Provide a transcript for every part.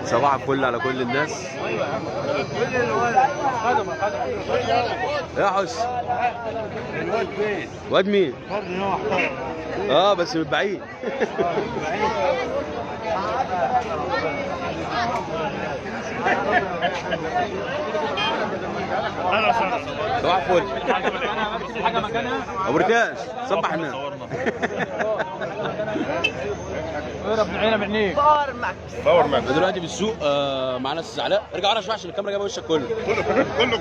صباح الفل على كل الناس. يا حس الواد فين؟ واد مين؟ بس من بعيد. صباح الفل. حاجه مكانها ابو ركاش صبح الناس. اقرب من عينه بعينيك. باور ماكس دلوقتي في السوق مع ناس زعلاء. ارجع ورا شويه عشان الكاميرا جايبه وشك كله.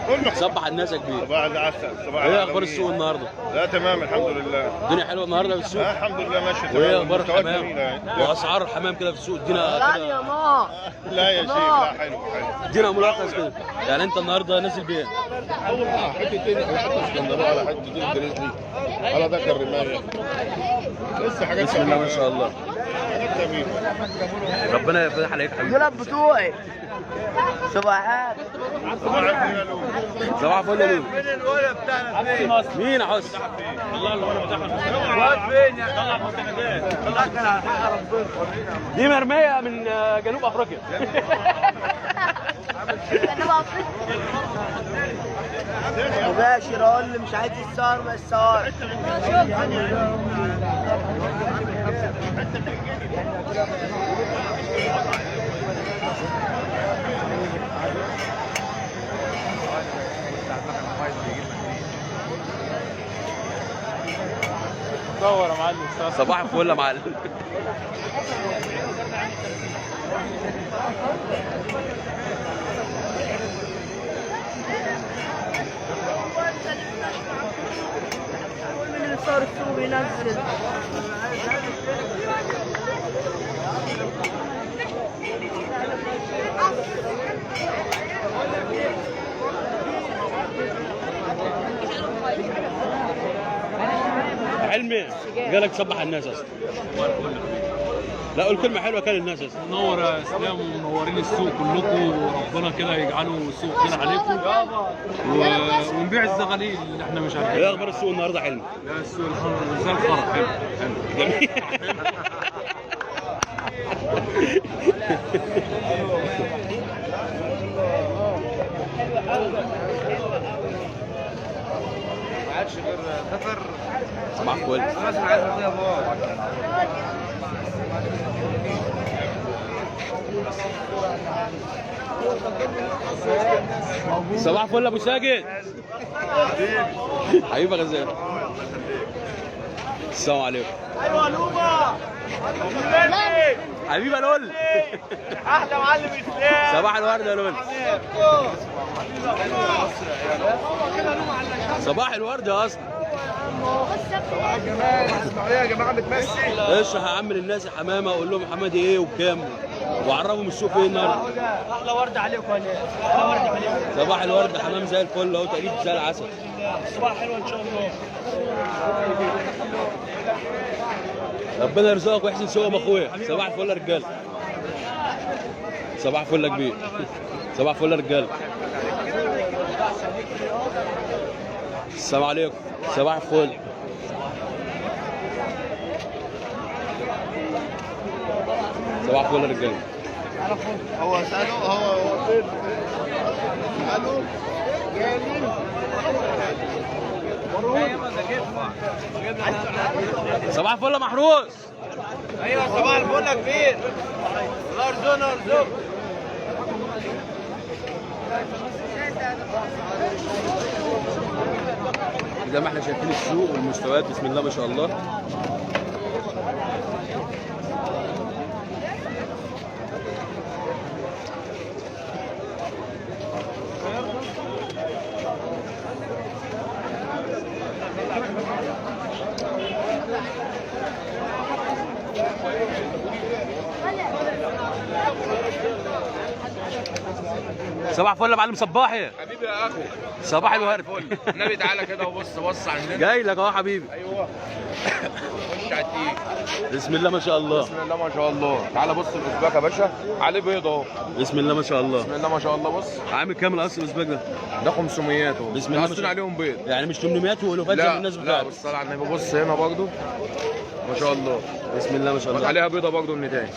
كله صبح الناس يا كبير. صباح العسل. صباح ايه اخبار السوق النهارده؟ لا تمام الحمد لله. الدنيا حلوه النهارده في السوق؟ الحمد لله ماشي تمام. وايه اخبار المستويات الحمام؟ جميلة. واسعار الحمام كده في السوق ادينا كده. لا يا شيخ لا حلو. ادينا ملخص كده. يعني انت النهارده نازل بايه؟ حتتين على حته اسكندريه على حتتين جريزلي على ذكر الرمايه. لسه حاجات بسم الله ما شاء الله. حاجات جميله. ربنا يفتح عليك حبيبي. دول بتوعي صباحات. صباح الفل يا لولو. فين الولد بتاعنا فين؟ مين يا حس؟ والله الولد بتاعنا الواد فين يا طلع المنتخبات طلع كان على حق ربنا. دي مرميه من جنوب افريقيا. مباشر اقول اللي مش عايز يتصور ما يتصورش. صور يا معلم. صباح الفل يا معلم. اللي صار السوق ينزل. علمي قالك صبح الناس اصلا. لا قول كلمه حلوه كان الناس اصلا. منور يا اسلام ومنورين السوق كلكم وربنا كده يجعله السوق خير عليكم ونبيع الزغاليل اللي احنا مش عارفين. ايه اخبار السوق النهارده حلو؟ لا السوق الحمد لله زي الخرا. حلو جميل. ما عادش غير سفر. صباح الفل. الناس اللي عايزه فيها بابا. صباح الفل ابو ساجد. حبيبي يا غزال. السلام عليكم. ايوه لوبا حبيبي يا لول. احلى معلم اسلام. صباح الورد يا لول. صباح الورد يا اصلا. صباح الجمال. اسمعوا يا جماعه بتمسي. اشرح يا عم للناس يا حمامه وقول لهم حمادي ايه وبكام وعرفهم السوق فين النهارده. احلى ورد عليكم يا احلى ورد عليكم. صباح الورد حمام زي الفل اهو تقليد زي العسل. الصباح حلو ان شاء الله. ربنا يرزقك ويحسن سوقهم اخويا. صباح الفل يا رجاله. صباح الفل يا كبير. صباح الفل يا رجاله. السلام عليكم. صباح الفل. صباح الفل يا رجاله. هو سأله هو فين؟ سأله جايين. صباح الفل يا محروس. ايوه صباح الفل يا كبير. الله يرزقنا ويرزقك. زي ما احنا شايفين السوق والمستويات بسم الله ما شاء الله. صباح الفل يا معلم صباحي. حبيبي يا اخو. صباح الورد. النبي تعالى كده وبص بص عندنا. جاي لك اهو حبيبي. ايوه. خش على التيك. بسم الله ما شاء الله. بسم الله ما شاء الله. تعالى بص الاسباك يا باشا، عليه بيض اهو. بسم الله ما شاء الله. بسم الله ما شاء الله. بص عامل كام الاصل الاسباك ده؟ ده 500 اهو. بسم الله ما حاطين شاء عليهم بيض. يعني مش 800 والوفات زي ما الناس لا بتاعت. بالصلاه على النبي. بص هنا برضو ما شاء الله. بسم الله ما شاء الله. عليها بيضه برضو النتايه.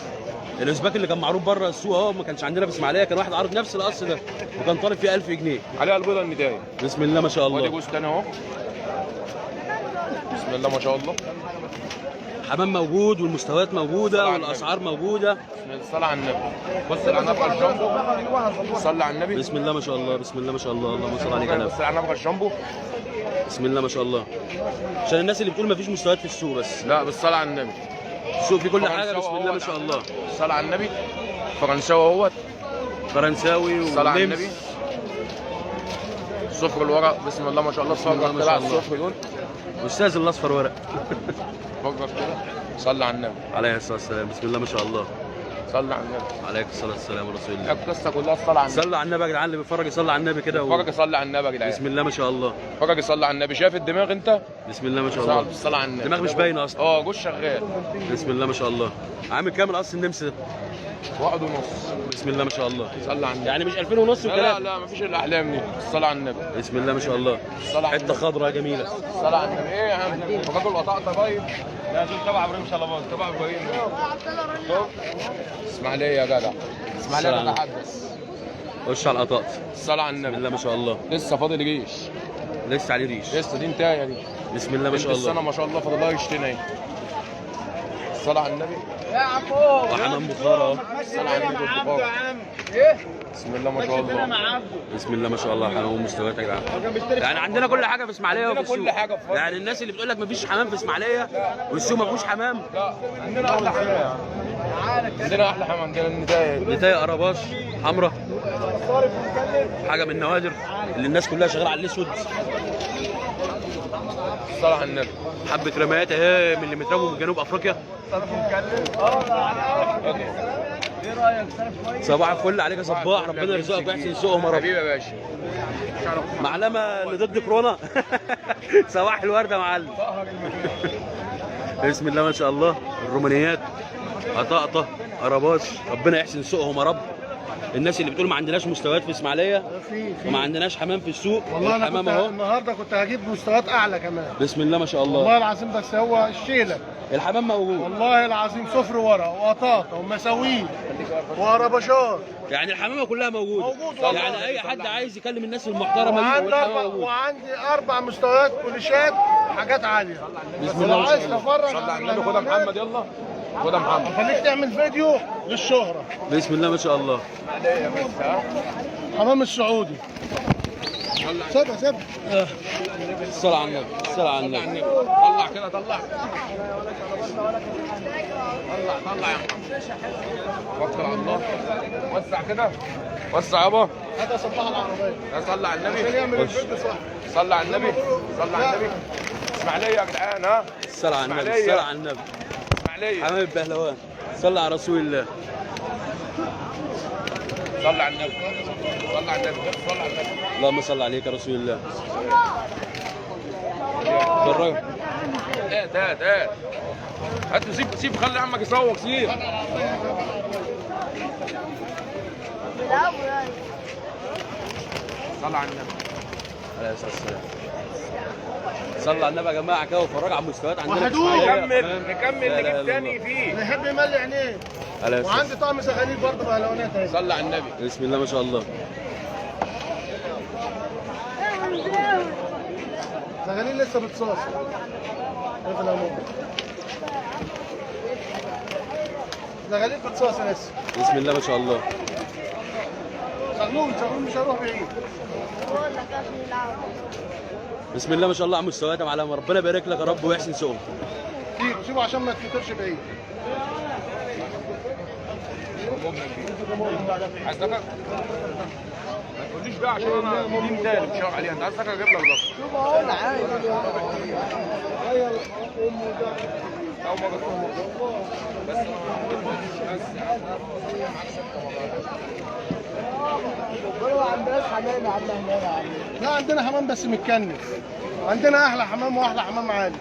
الاسباك اللي كان معروض بره السوق اهو، ما كانش عندنا في اسماعيليه، كان واحد عارض نفس القص ده وكان طالب فيه 1000 جنيه. عليها البيضه النتايه. بسم الله ما شاء وادي الله. جوز تاني اهو. بسم الله ما شاء الله. حمام موجود والمستويات موجوده والاسعار موجوده. بسم الله الصلاه على النبي. بص العنبه الجامبو. صلي على النبي. بسم الله ما شاء الله. بسم الله ما شاء الله. اللهم صل عليك يا نبي. بص العنبه الجامبو. بسم الله ما شاء الله. عشان الناس اللي بتقول ما فيش مستويات في السوق بس. لا بالصلاه على النبي. السوق فيه كل حاجه. بسم الله ما شاء الله. الصلاه على النبي. فرنساوي اهوت. فرنساوي الصلاه على النبي. ونمس. صفر الورق. بسم الله ما شاء الله. بسم الله ما صفر شاء طلع الله. الصفر دول. استاذ الاصفر ورق. فكر كده. صلي على النبي. عليه الصلاه والسلام. بسم الله ما شاء الله. صلي على النبي. عليك الصلاه والسلام ورسول الله. القصه كلها الصلاه على النبي. صلى على النبي يا جدعان، اللي بيتفرج يصلي على النبي كده فرج صلي على النبي يا جدعان. بسم الله ما شاء الله. فرج صلي على النبي. شايف الدماغ انت؟ بسم الله ما شاء الله. الصلاه على النبي. الدماغ مش باينه اصلا. اه جوز شغال. بسم الله ما شاء الله. عامل كام الاصل النمس ده؟ 1.5. بسم الله ما شاء الله. صلي على النبي. يعني مش 2000 ونص لا وكلام. لا مفيش الاحلام دي. الصلاه على النبي. بسم الله ما شاء الله. الصلاه على حته النبي. خضراء جميله. الصلاه على النبي. ايه يا عم؟ الراجل قطعت طيب. لا شوف تبع ابراهيم شلباز. تبع ابراهيم. اسماعيليه يا جدع. اسماعيليه تتحدث. خش على القطاط. الصلاه على بسم النبي. الله ما شاء الله. لسه فاضل جيش. لسه عليه ريش. لسه دي انتهايه دي. بسم الله ما شاء السنه الله. ما شاء الله فاضل لها يشتني اهي. الصلاه على النبي. وحمام بخارى. الصلاه على النبي بالبخار. بسم الله ما شاء الله. بسم الله ما شاء الله. حمام مستويات يا جدعان. يعني عندنا كل حاجه في اسماعيليه وفي عندنا كل السوق. حاجة في مصر. يعني الناس اللي بتقول لك ما فيش حمام في اسماعيليه والسوق ما فيهوش حمام. لا عندنا احلى حمام. عندنا احلى حمام. عندنا النتايه. نتايه قرباش حمراء. حاجه من النوادر اللي الناس كلها شغاله على الاسود. الصلاه على النبي. حبه رمايات اهي من اللي مترموا من جنوب افريقيا. صباح الفل عليك يا صباح. ربنا يرزقك ويحسن سوقهم يا رب. حبيبي يا باشا. معلمه اللي ضد كورونا. صباح الورده يا معلم. بسم الله ما شاء الله. الرومانيات قطاقطه قرباش. ربنا يحسن سوقهم يا رب. الناس اللي بتقول ما عندناش مستويات في اسماعيليه وما عندناش حمام في السوق. والله انا الحمام كنت اهو. النهارده كنت هجيب مستويات اعلى كمان. بسم الله ما شاء والله الله. العظيم بس هو الشيله. الحمام موجود. والله العظيم صفر ورق وقطاطه ومساويل وهربشات. يعني الحمامه كلها موجوده. موجود والله. يعني اي حد عايز يكلم الناس المحترمه دي وعندي والحمام اربع موجود. وعندي 4 مستويات كوليشات حاجات عاليه. بسم بس الله لو ما شاء عايز الله. تفرج صلي على النبي. خدها محمد يلا. خدها محمد. خليك تعمل فيديو للشهره. بسم الله ما شاء الله. حمام السعودي. سيبها. الصلاة على النبي. الصلاة على النبي. طلع كده طلع. طلع يا محمد. توكل على الله. وسع كده. وسع يابا. هذا صباح العربيه. صلى على عشان النبي. يعمل الفيديو صح. صلى على النبي. صلى على النبي. اسماعيليه يا جدعان ها. الصلاة على النبي. إسماعيلية. الصلاة على النبي. اسماعيليه. حمام البهلوان. صلى على رسول الله. صلى على النبي. صلى على النبي. صلى على النبي. اللهم صل عليك يا رسول الله. فرج. هات. هات سيب خلي عمك يصور سيب. صلى على النبي. عليه الصلاة والسلام. صلى على النبي يا جماعة كده وفرج على المستويات عندنا. في وحدود. إسماعيلية. نكمل لا إله نجيب إلا تاني الله. فيه. اللي يحب يملي عينيه. عليه الصلاة وعندي طقم سخانيل برضه بهلوانات اهي. صلى على النبي. بسم الله ما شاء الله. سخانيل لسه بتصاص. شوف الامور. سخانيل بتصاص لسه. بسم الله ما شاء الله. شغلون مش هروح بعيد. بسم الله ما شاء الله على المستويات يا معلم. ربنا يبارك لك يا رب ويحسن سوقهم. سيبه عشان ما تفطرش بعيد. عايز تاكل؟ ما تقوليش بقى عشان انا دي تاني مش هقول عليها. انت عايز تاكل اجيب لك ضغط. لا عندنا حمام بس متكنس. عندنا احلى حمام واحلى حمام عالي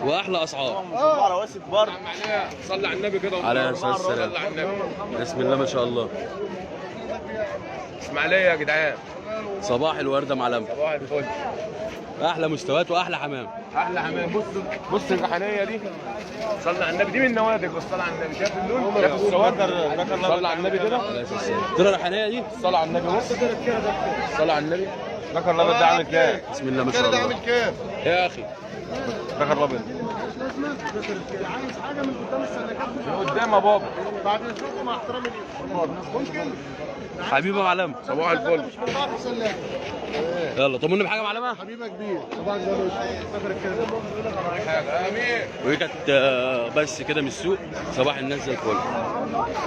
واحلى اسعار. صلي على النبي كده. عليه الصلاه والسلام. صلي على النبي. بسم الله ما شاء الله. اسماعيليه يا جدعان. صباح الورده معلم. صباح الفل. احلى مستويات واحلى حمام. احلى حمام. بص الريحانيه دي. صلي على النبي. دي من نوادك. بس صلي على النبي. شايف اللون؟ شايف السواد؟ صلي على النبي كده. ترى الريحانيه دي. صلي على النبي. بص صلي على النبي. ذكر الابيض ده عامل كام؟ بسم الله ما شاء ده الله. عامل كام؟ يا اخي ذكر الابيض. عايز حاجه من قدام السلكات من قدام يا بابا. بعد الشغل مع احترامي ليك ممكن. حبيبي معلم. صباح الفل. مش من بعض السلاح. يلا طمنا بحاجه معلمه. حبيبك كبير طبعا زي ما قلت فاكر الكلام. حاجه امين. وهي كانت بس كده من السوق. صباح الناس زي الفل.